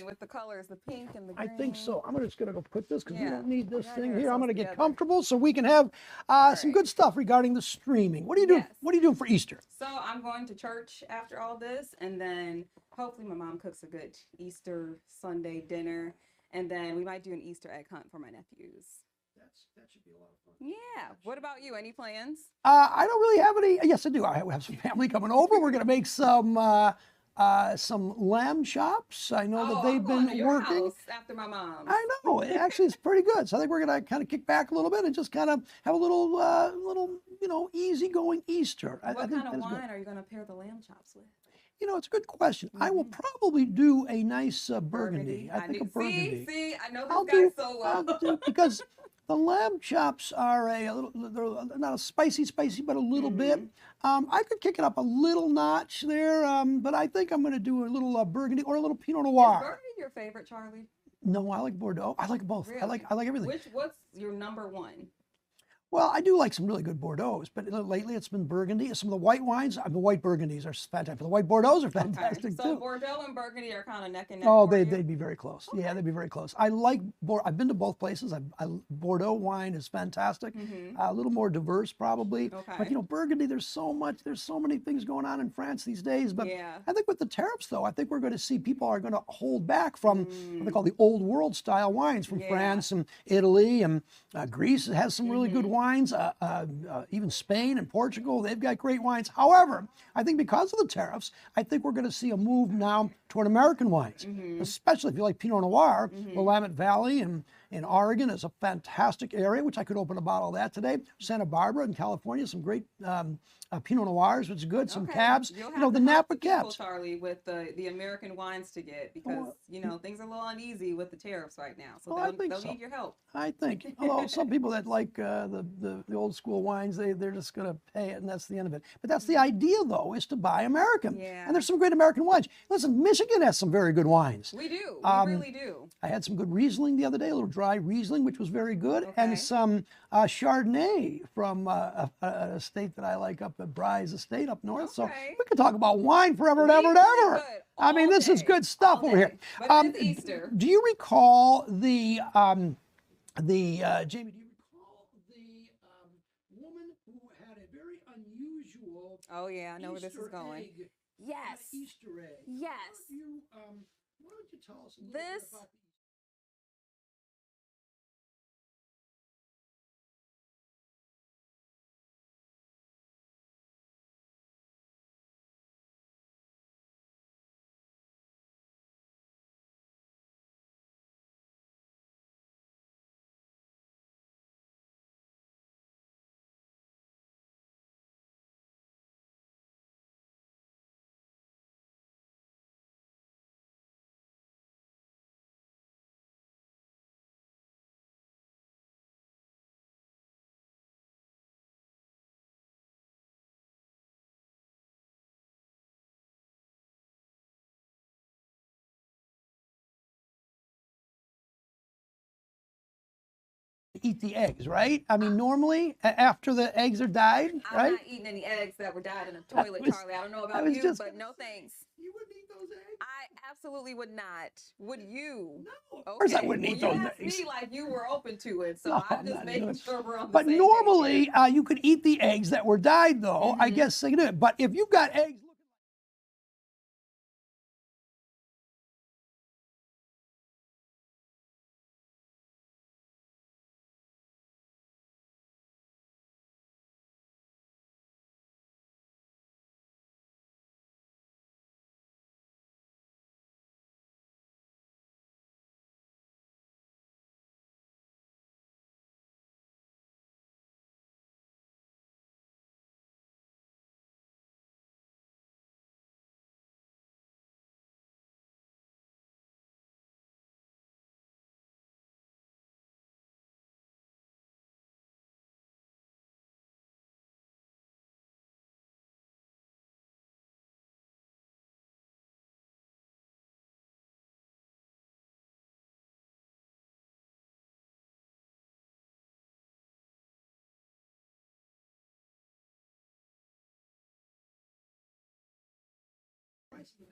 with the colors, the pink and the I green. think so. I'm just going to go put this because we Yeah. don't need this We gotta thing get here. I'm going to ourselves get together. comfortable so we can have some right. good stuff regarding the streaming. What do you do? Yes. What are you doing for Easter? So I'm going to church after all this, and then hopefully my mom cooks a good Easter Sunday dinner, and then we might do an Easter egg hunt for my nephews. That should be a lot of fun. Yeah. What about you? Any plans? I don't really have any. Yes, I do. I have some family coming over. We're going to make some lamb chops. I know that Oh, they've I'm going to been your working. house after my mom's. I know. Actually, it's pretty good. So I think we're going to kind of kick back a little bit and just kind of have a little, easygoing Easter. I What think kind of that's good. wine are you going to pair the lamb chops with? It's a good question. I will probably do a nice burgundy. I think a burgundy. See, I know I'll this guy do, so well. I'll do because the lamb chops are they're not a spicy, but a little bit. I could kick it up a little notch there, but I think I'm going to do a little burgundy or a little Pinot Is Noir. burgundy your favorite, Charlie? No, I like Bordeaux. I like both. Really? I like everything. What's your number one? Well, I do like some really good Bordeaux's, but lately it's been Burgundy. Some of the white wines, the white Burgundies are fantastic. The white Bordeaux's are fantastic So too. Bordeaux and Burgundy are kind of neck and neck. Oh, for you? they'd be very close. Okay. Yeah, they'd be very close. I like I've been to both places. Bordeaux wine is fantastic. A little more diverse probably. Okay. But Burgundy, there's so many things going on in France these days. But Yeah. I think with the tariffs though, I think we're going to see people are going to hold back from what they call the old world style wines from France and Italy and Greece has some really good wines. Even Spain and Portugal, they've got great wines. However, I think because of the tariffs, I think we're going to see a move now toward American wines, especially if you like Pinot Noir. The Willamette Valley in Oregon is a fantastic area, which I could open a bottle of that today. Santa Barbara in California, some great Pinot Noirs, which is good. Some cabs, the Napa cabs. Charlie, with the American wines to get because things are a little uneasy with the tariffs right now, so they'll need your help. I think. Although some people that like the old school wines, they're just going to pay it, and that's the end of it. But that's the idea, though, is to buy American. Yeah. And there's some great American wines. Listen, Michigan has some very good wines. We do. We really do. I had some good Riesling the other day, a little dry Riesling, which was very good, and some Chardonnay from a state that I like up at Bry's Estate up north. So we could talk about wine forever and ever and ever. I mean, this is good stuff over here. But it's Easter. Do you recall the Jamie? Do you recall the woman who had a very unusual? Oh yeah, I know where this is going. Egg, Yes. Easter egg. Yes. Why don't you tell us a little bit about the eat the eggs, right? I mean, normally after the eggs are dyed, right? I'm not eating any eggs that were dyed in a toilet, Charlie. I don't know about you, but no thanks. You wouldn't eat those eggs? I absolutely would not. Would you? No, of course I wouldn't eat those You eggs. asked me like you were open to it, so No, I'm just not making doing it. sure we're on the But same normally you could eat the eggs that were dyed, though. I guess they could do it. But if you've got eggs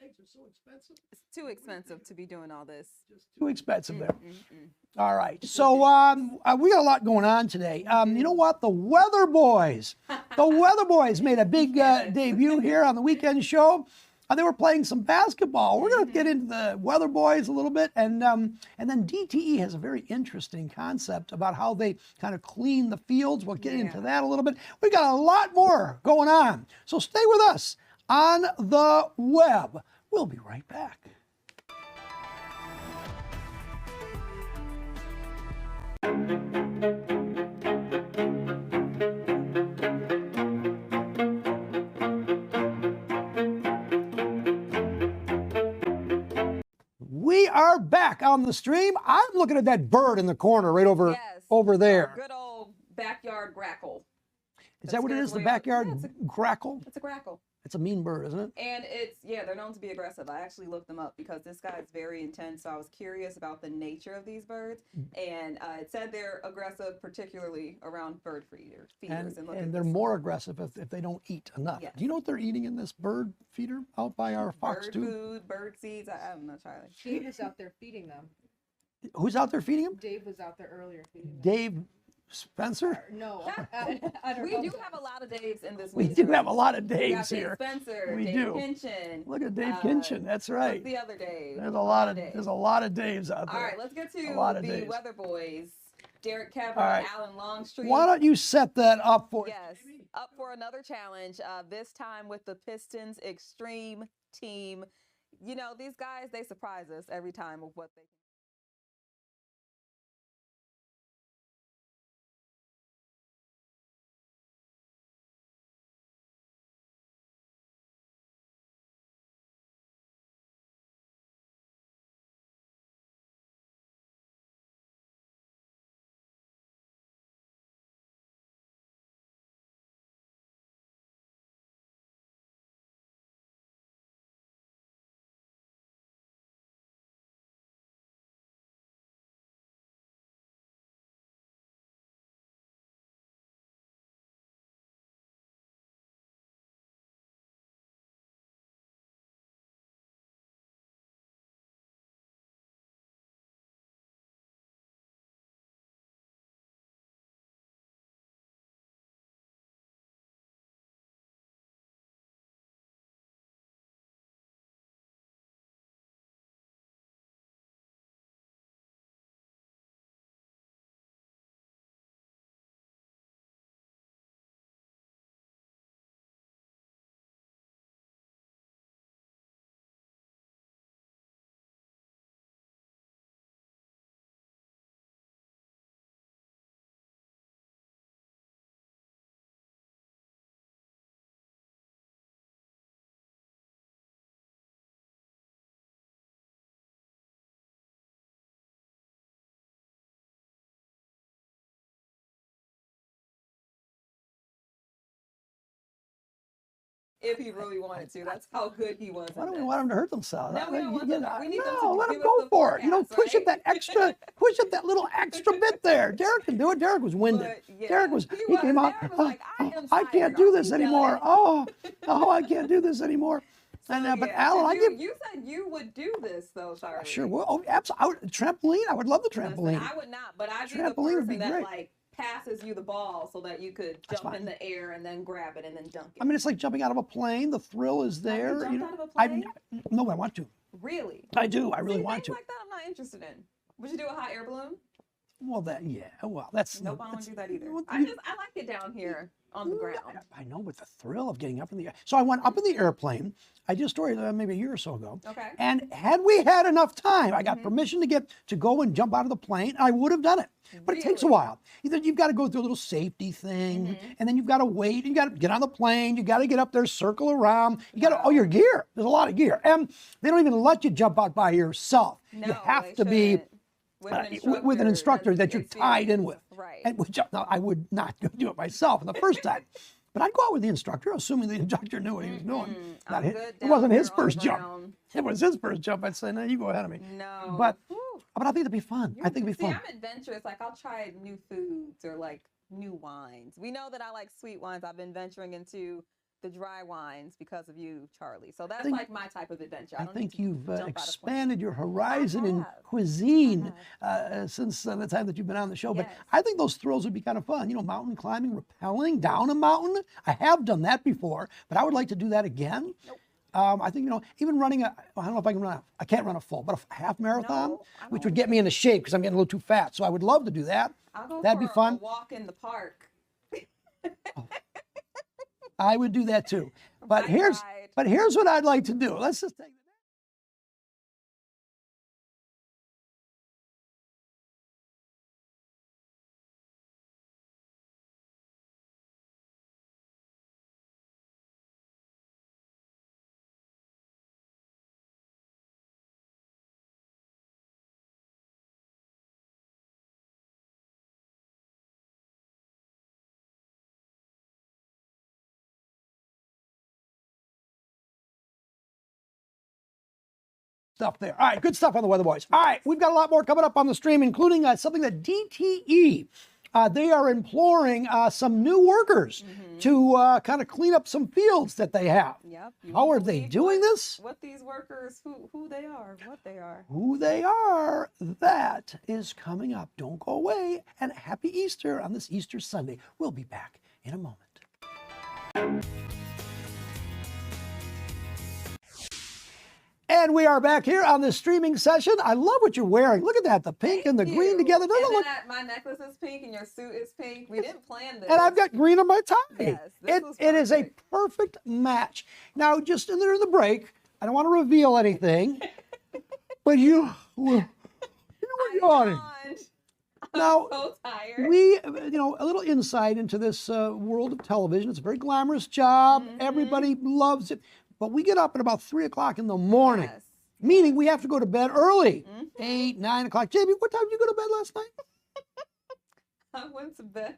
Eggs are so expensive. It's too expensive to be doing all this. Just too expensive there. All right. So we got a lot going on today. You know what? The Weather Boys. The Weather Boys made a big debut here on the weekend show. They were playing some basketball. We're going to get into the Weather Boys a little bit, and then DTE has a very interesting concept about how they kind of clean the fields. We'll get into that a little bit. We got a lot more going on, so stay with us on the web. We'll be right back. We are back on the stream. I'm looking at that bird in the corner right over there. Good old backyard grackle. Is that what it is? The backyard grackle? It's a grackle. It's a mean bird, isn't it? And they're known to be aggressive. I actually looked them up because this guy is very intense. So I was curious about the nature of these birds. And it said they're aggressive, particularly around bird feeders. And they're more aggressive if they don't eat enough. Yes. Do you know what they're eating in this bird feeder out by our fox bird tube? Food, bird seeds. I don't know, Charlie. Dave is out there feeding them. Who's out there feeding them? Dave was out there earlier feeding them. Dave Spencer? No, I don't We know. do have a lot of Daves in this We newsroom. do have a lot of We got Daves Dave here. Spencer, We Dave do. Kinchin. Look at Dave Kinchin. That's right. What's the other Dave? There's a lot of Daves out there. All right, let's get to A lot of the Daves. Weather Boys. Derek Kevin, All right. Alan Longstreet. Why don't you set that up for us? Yes, up for another challenge, this time with the Pistons Extreme Team. You know, these guys, they surprise us every time with what they can. If he really wanted to, that's how good he was. Why don't we want them to hurt themselves? No, we don't want them. We need them to let give them us go the for it. You know, forecast, push it right? that extra, push it that little extra bit there. Derek can do it. Derek was winded. But, yeah, Derek was, he came out. Derek was like, I can't do this tired. anymore. Oh, I can't do this anymore. And but Alan, I give. You said you would do this though, Charlie. Sure. Well, oh, absolutely. Trampoline. I would love the trampoline. Listen, I would not, but I'd be the Trampoline would person be that great. like passes you the ball so that you could That's jump in fine. the air and then grab it and then dunk it. I mean, it's like jumping out of a plane. The thrill is there. jumped You know, out of a plane? No, I want to. Really? I do. I really See, want things to. like that I'm not interested in. Would you do a hot air balloon? Well, that's. Nope, I don't do that either. Well, I like it down here on the ground. I know, but the thrill of getting up in the air. So I went up in the airplane. I did a story maybe a year or so ago. Okay. And had we had enough time, I got permission to go and jump out of the plane. I would have done it. But it takes a Really? while. You've got to go through a little safety thing, and then you've got to wait. You got to get on the plane. You got to get up there, circle around. You got to your gear. There's a lot of gear, and they don't even let you jump out by yourself. No, you have they to be shouldn't. with an instructor that you're tied in with. Right. And which now, I would not do it myself the first time. But I'd go out with the instructor, assuming the instructor knew what he was doing. I'm good It down wasn't his here on the first jump. ground. It was his first jump. I'd say, no, you go ahead of me. No. But Whew. I think it'd be fun. I think it'd be See, fun. I'm adventurous. Like I'll try new foods or like new wines. We know that I like sweet wines. I've been venturing into the dry wines because of you, Charlie. So that's think- like my type of adventure. I don't need think to you've jump out of plane. expanded your horizon in have. cuisine since the time that you've been on the show. But Yes. I think those thrills would be kind of fun. You know, mountain climbing, rappelling down a mountain. I have done that before, but I would like to do that again. Nope. I think, you know, even running I don't know if I can I can't run a full, but a half marathon, No, I which don't. would get me into shape because I'm getting a little too fat. So I would love to do that. I'll go That'd for be fun. a walk in the park. I would do that too. But Bike ride. here's what I'd like to do. Let's just take stuff there. All right, good stuff on the Weather Boys. All right, we've got a lot more coming up on the stream, including something that DTE, they are imploring some new workers to kind of clean up some fields that they have. Yep. How are they doing this? What these workers, who they are, what they are. Who they are, that is coming up. Don't go away. And happy Easter on this Easter Sunday. We'll be back in a moment. And we are back here on the streaming session. I love what you're wearing. Look at that, the pink and the Thank green you. together. Doesn't And it look? then my necklace is pink and your suit is pink. We didn't plan this. And I've got green on my tie. Yes, this was it is a perfect. perfect match. Now, just in there in the break, I don't want to reveal anything, but you were yawning. yawned. Now, So tired. we, you know, a little insight into this world of television. It's a very glamorous job. Mm-hmm. Everybody loves it. But we get up at about 3 o'clock in the morning, Yes. meaning we have to go to bed early, Mm-hmm. 8, 9 o'clock. Jamie, what time did you go to bed last night? I went to bed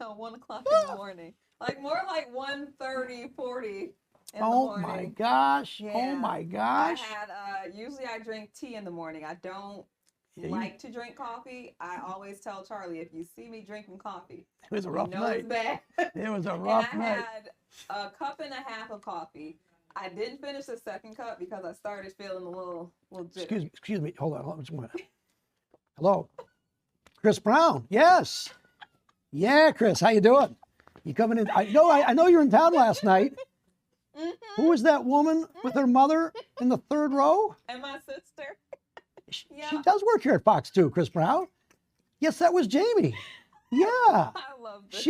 at 1 o'clock in the morning. Like more like 1:30, 40 in the Oh morning. my gosh. Oh Yeah. my I gosh. had usually I drink tea in the morning. I don't Yeah, you- like to drink coffee. I always tell Charlie, if you see me drinking coffee, It was a you rough know night. it's bad. It was a And rough I night. had a cup and a half of coffee. I didn't finish the second cup because I started feeling a little jittery. Excuse me. Hold on. Hold on just a minute. Hello. Chris Brown. Yes. Yeah, Chris. How you doing? You coming in? I know you're in town last night. Who was that woman with her mother in the third row? And my sister. She Yeah. does work here at Fox 2, Chris Brown. Yes, that was Jamie. Yeah. I love this.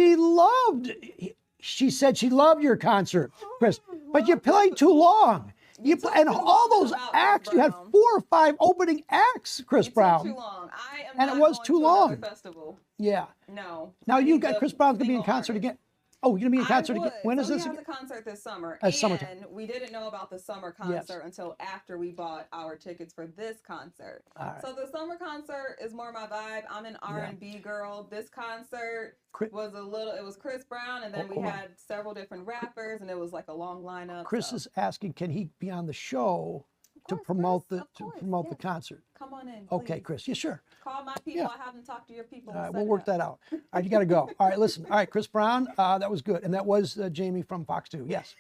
She said she loved your concert, Chris, but you played too long. You took and too all long those about Chris acts, you had Brown. 4 or 5 opening acts, Chris It took Brown. too long. I am And it not was going too to another long. festival. Yeah. No. Now I you need got the Chris Brown's gonna be in single concert artist. again. Oh, you're gonna be in concert I again. would. When is So this he again? has a concert this summer, Summertime. and we didn't know about the summer concert until after we bought our tickets for this concert. All right. So the summer concert is more my vibe. I'm an R&B girl. This concert Chris- was it was Chris Brown, and then we hold on. had several different rappers, and it was like a long lineup. Chris so. is asking, can he be on the show to course, promote Chris, the of course, the yes. concert? Come on in. Okay, please. Chris. Yeah, sure. Call my people. Yeah. I haven't talked to your people. All right, Set we'll it work up. that out. All right, you got to go. All right, listen. All right, Chris Brown, that was good. And that was Jamie from Fox 2. Yes.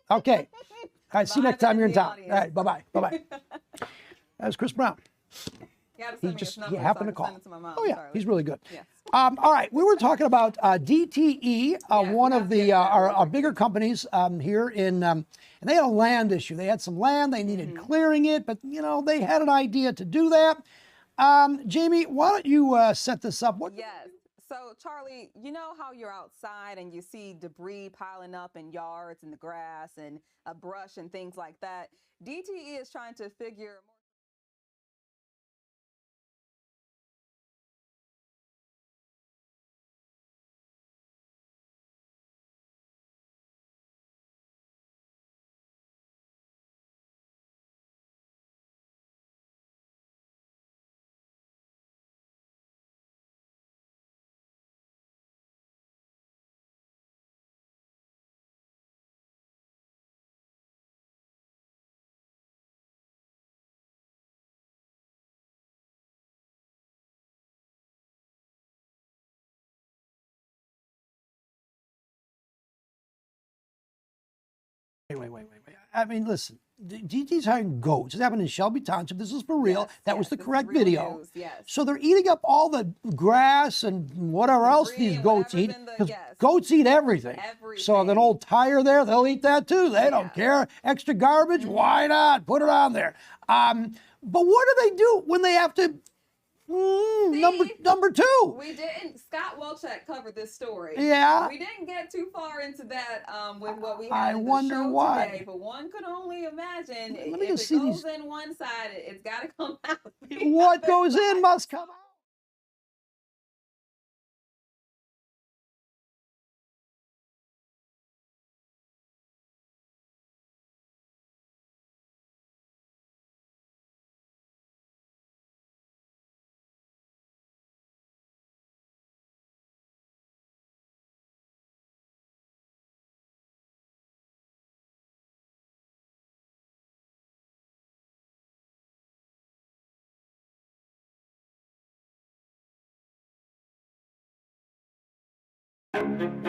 Okay. All right, see you Bye, next time you're in the town. All audience. right, bye-bye. Bye-bye. That was Chris Brown. You gotta He send me just his number he so happened I to can call. send it to my mom. Oh, yeah, Charlie. he's really good. Yes. All right, we were talking about DTE, one we of have to the get that our bigger companies here in, and they had a land issue. They had some land, they needed Mm-hmm. clearing it, but you know they had an idea to do that. Jamie, why don't you set this up? What? Yes. So, Charlie, you know how you're outside and you see debris piling up in yards and the grass and a brush and things like that? DTE is trying to figure wait. I mean, listen, DT's hiring goats. This happened in Shelby Township. This is for real. Yes, that was yes, the this is correct real video. news, yes. So they're eating up all the grass and whatever else Debris these and goats whatever's eat. in the- Because yes. goats eat everything. So if an old tire there, they'll eat that too. They don't care. Extra garbage, why not? Put it on there. But what do they do when they have to? Number two. We didn't. Scott Wolchek covered this story. Yeah. We didn't get too far into that with what we I had in the wonder show why. today, but one could only imagine Let me if just it see goes these. in one side, it's got to come out. What goes in must come out.